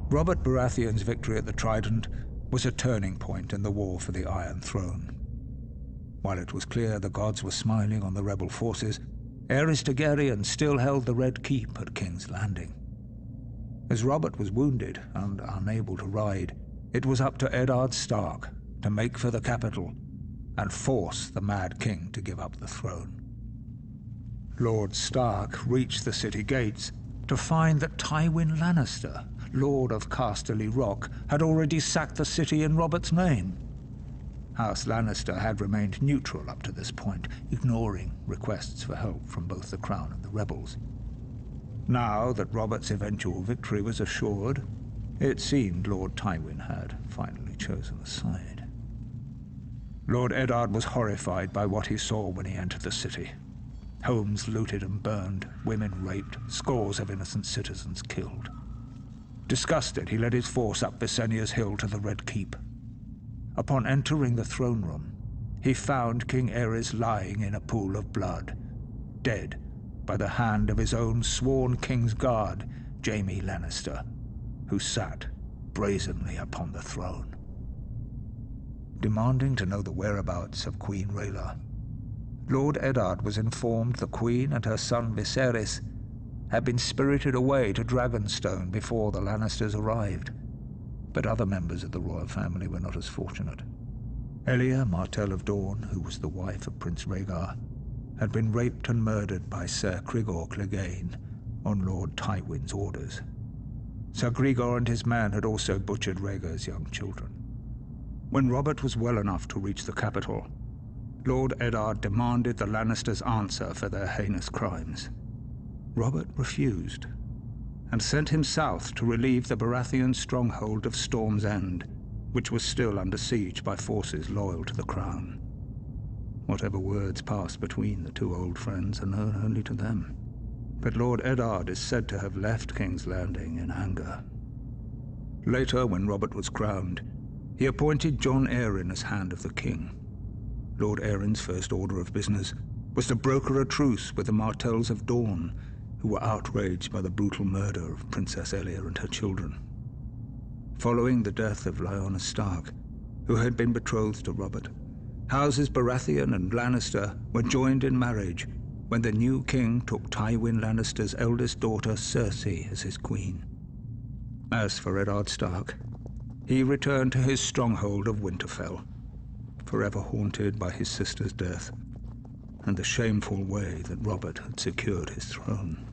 Robert Baratheon's victory at the Trident was a turning point in the war for the Iron Throne. While it was clear the gods were smiling on the rebel forces, Aerys Targaryen still held the Red Keep at King's Landing. As Robert was wounded and unable to ride, it was up to Eddard Stark to make for the capital and force the Mad King to give up the throne. Lord Stark reached the city gates to find that Tywin Lannister, Lord of Casterly Rock, had already sacked the city in Robert's name. House Lannister had remained neutral up to this point, ignoring requests for help from both the Crown and the rebels. Now that Robert's eventual victory was assured, it seemed Lord Tywin had finally chosen a side. Lord Eddard was horrified by what he saw when he entered the city. Homes looted and burned, women raped, scores of innocent citizens killed. Disgusted, he led his force up Visenya's hill to the Red Keep. Upon entering the throne room, he found King Aerys lying in a pool of blood, dead by the hand of his own sworn King's Guard, Jaime Lannister, who sat brazenly upon the throne. Demanding to know the whereabouts of Queen Rhaela, Lord Eddard was informed the Queen and her son Viserys had been spirited away to Dragonstone before the Lannisters arrived. But other members of the royal family were not as fortunate. Elia, Martell of Dorne, who was the wife of Prince Rhaegar, had been raped and murdered by Ser Cregor Clegane on Lord Tywin's orders. Ser Cregor and his men had also butchered Rhaegar's young children. When Robert was well enough to reach the capital, Lord Eddard demanded the Lannisters answer for their heinous crimes. Robert refused, and sent him south to relieve the Baratheon stronghold of Storm's End, which was still under siege by forces loyal to the Crown. Whatever words passed between the two old friends are known only to them, but Lord Eddard is said to have left King's Landing in anger. Later, when Robert was crowned, he appointed Jon Arryn as Hand of the King. Lord Arryn's first order of business was to broker a truce with the Martells of Dorne, who were outraged by the brutal murder of Princess Elia and her children. Following the death of Lyanna Stark, who had been betrothed to Robert, Houses Baratheon and Lannister were joined in marriage when the new king took Tywin Lannister's eldest daughter Cersei as his queen. As for Eddard Stark, he returned to his stronghold of Winterfell, forever haunted by his sister's death and the shameful way that Robert had secured his throne.